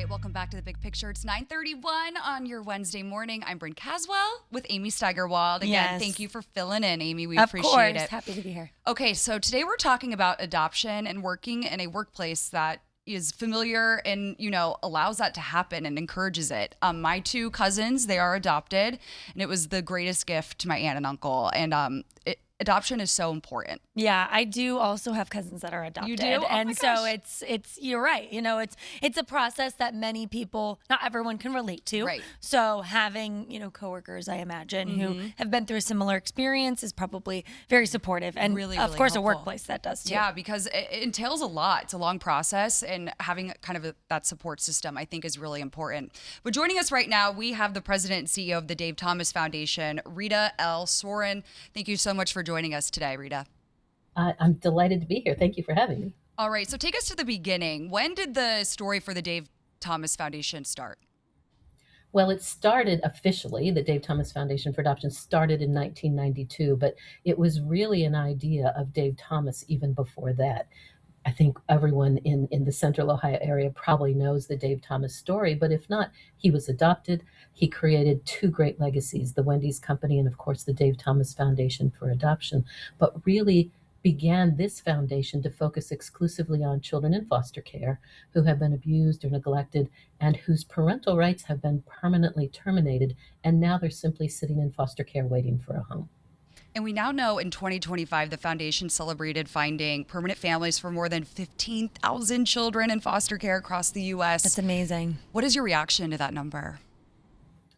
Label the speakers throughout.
Speaker 1: right, welcome back to The Big Picture. It's 9:31 on your Wednesday morning. I'm Bryn Caswell with Amy Steigerwald. Again, thank you for filling in, Amy. We appreciate it.
Speaker 2: Happy to be here.
Speaker 1: Okay, so today we're talking about adoption and working in a workplace that is familiar and, allows that to happen and encourages it. My two cousins, they are adopted, and it was the greatest gift to my aunt and uncle. And adoption is so important.
Speaker 2: Yeah, I do also have cousins that are adopted.
Speaker 1: You do? Oh my
Speaker 2: and so
Speaker 1: gosh.
Speaker 2: it's you're right. It's a process that many people, not everyone can relate to.
Speaker 1: Right.
Speaker 2: So having, coworkers, I imagine, who have been through a similar experience is probably very supportive. And
Speaker 1: Really,
Speaker 2: of
Speaker 1: really
Speaker 2: course
Speaker 1: helpful.
Speaker 2: a workplace that does too.
Speaker 1: Yeah, because it entails a lot. It's a long process, and having kind of that support system, I think, is really important. But joining us right now, we have the president and CEO of the Dave Thomas Foundation, Rita L. Soronen. Thank you so much for joining us today, Rita.
Speaker 3: I'm delighted to be here. Thank you for having me.
Speaker 1: All right, so take us to the beginning. When did the story for the Dave Thomas Foundation start?
Speaker 3: Well, it started officially, the Dave Thomas Foundation for Adoption started in 1992, but it was really an idea of Dave Thomas even before that. I think everyone in the Central Ohio area probably knows the Dave Thomas story, but if not, he was adopted. He created two great legacies, the Wendy's Company and, of course, the Dave Thomas Foundation for Adoption, but really began this foundation to focus exclusively on children in foster care who have been abused or neglected and whose parental rights have been permanently terminated, and now they're simply sitting in foster care waiting for a home.
Speaker 1: And we now know in 2025, the foundation celebrated finding permanent families for more than 15,000 children in foster care across the U.S.
Speaker 2: That's amazing.
Speaker 1: What is your reaction to that number?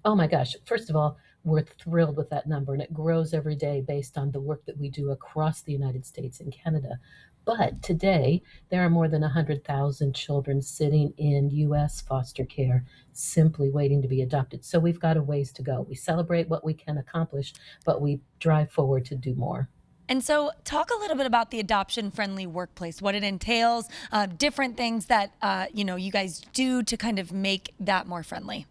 Speaker 3: Oh my gosh. First of all, we're thrilled with that number, and it grows every day based on the work that we do across the United States and Canada. But today, there are more than 100,000 children sitting in U.S. foster care simply waiting to be adopted. So we've got a ways to go. We celebrate what we can accomplish, but we drive forward to do more.
Speaker 2: And so talk a little bit about the adoption-friendly workplace, what it entails, different things that, you guys do to kind of make that more friendly.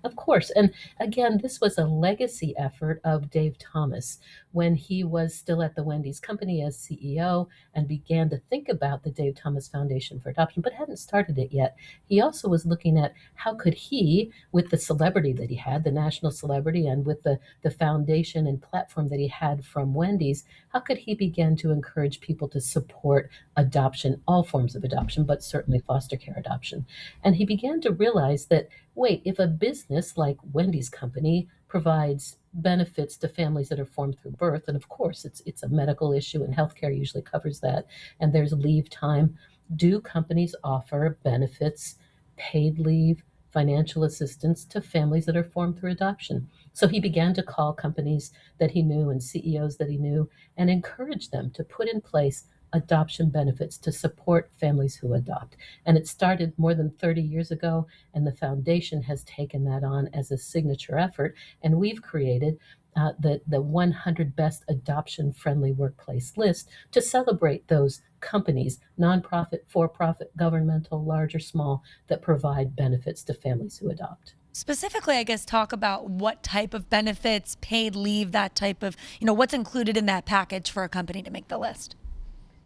Speaker 3: Of course. And again, this was a legacy effort of Dave Thomas when he was still at the Wendy's Company as CEO and began to think about the Dave Thomas Foundation for Adoption, but hadn't started it yet. He also was looking at how could he, with the celebrity that he had, the national celebrity, and with the foundation and platform that he had from Wendy's, how could he begin to encourage people to support adoption, all forms of adoption, but certainly foster care adoption. And he began to realize that wait, if a business like Wendy's Company provides benefits to families that are formed through birth, and of course it's a medical issue and healthcare usually covers that, and there's leave time, do companies offer benefits, paid leave, financial assistance to families that are formed through adoption? So he began to call companies that he knew and CEOs that he knew and encourage them to put in place adoption benefits to support families who adopt. And it started more than 30 years ago, and the foundation has taken that on as a signature effort. And we've created the 100 best adoption-friendly workplace list to celebrate those companies, nonprofit, for-profit, governmental, large or small, that provide benefits to families who adopt.
Speaker 2: Specifically, I guess, talk about what type of benefits, paid leave, that type of, what's included in that package for a company to make the list.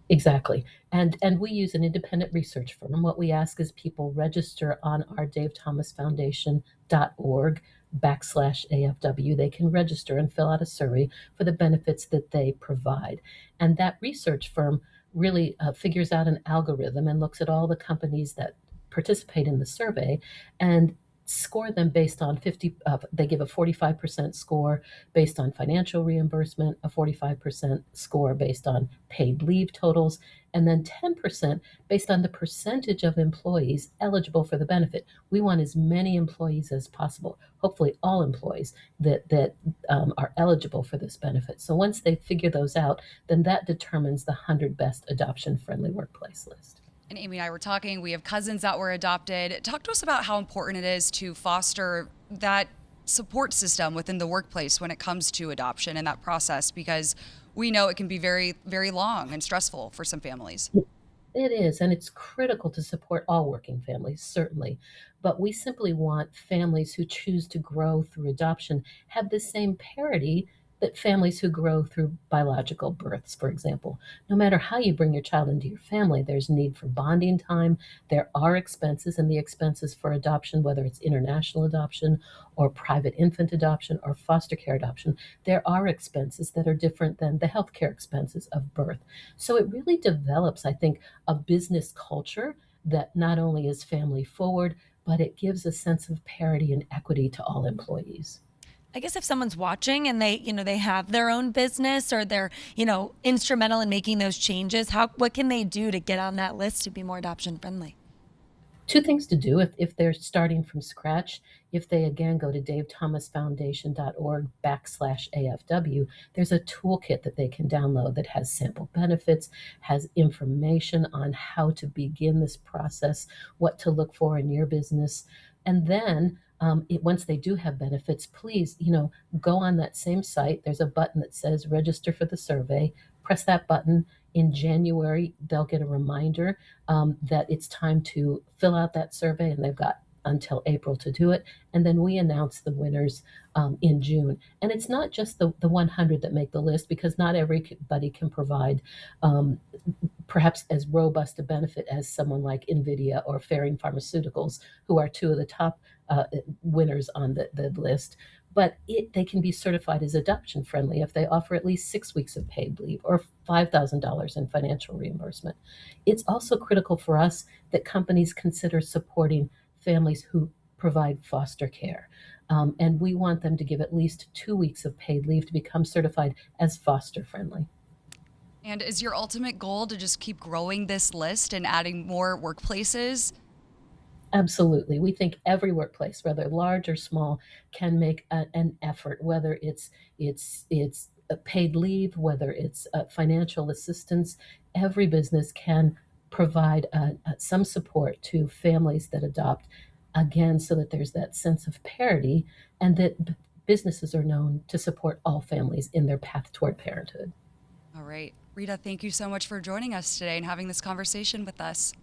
Speaker 3: Exactly. And we use an independent research firm. What we ask is people register on our davethomasfoundation.org/AFW. They can register and fill out a survey for the benefits that they provide. And that research firm really figures out an algorithm and looks at all the companies that participate in the survey and score them based on they give a 45% score based on financial reimbursement, a 45% score based on paid leave totals, and then 10% based on the percentage of employees eligible for the benefit. We want as many employees as possible, hopefully all employees that are eligible for this benefit. So once they figure those out, then that determines the 100 best adoption-friendly workplace list.
Speaker 1: And Amy and I were talking, we have cousins that were adopted. Talk to us about how important it is to foster that support system within the workplace when it comes to adoption and that process, because we know it can be very, very long and stressful for some families.
Speaker 3: It is, and it's critical to support all working families, certainly. But we simply want families who choose to grow through adoption have the same parity that families who grow through biological births, for example, no matter how you bring your child into your family, there's need for bonding time. There are expenses, and the expenses for adoption, whether it's international adoption or private infant adoption or foster care adoption, there are expenses that are different than the healthcare expenses of birth. So it really develops, I think, a business culture that not only is family forward, but it gives a sense of parity and equity to all employees.
Speaker 2: I guess if someone's watching and they have their own business or they're, instrumental in making those changes, what can they do to get on that list to be more adoption friendly?
Speaker 3: Two things to do if they're starting from scratch. If they again go to davethomasfoundation.org/AFW, there's a toolkit that they can download that has sample benefits, has information on how to begin this process, what to look for in your business. And then once they do have benefits, please, go on that same site. There's a button that says register for the survey. Press that button. In January, they'll get a reminder that it's time to fill out that survey, and they've got until April to do it. And then we announce the winners in June. And it's not just the 100 that make the list, because not everybody can provide um, perhaps as robust a benefit as someone like NVIDIA or Ferring Pharmaceuticals, who are two of the top winners on the list. But they can be certified as adoption friendly if they offer at least 6 weeks of paid leave or $5,000 in financial reimbursement. It's also critical for us that companies consider supporting families who provide foster care. And we want them to give at least 2 weeks of paid leave to become certified as foster friendly.
Speaker 1: And is your ultimate goal to just keep growing this list and adding more workplaces?
Speaker 3: Absolutely. We think every workplace, whether large or small, can make an effort, whether it's a paid leave, whether it's financial assistance. Every business can provide some support to families that adopt, again, so that there's that sense of parity, and that businesses are known to support all families in their path toward parenthood.
Speaker 1: All right. Rita, thank you so much for joining us today and having this conversation with us.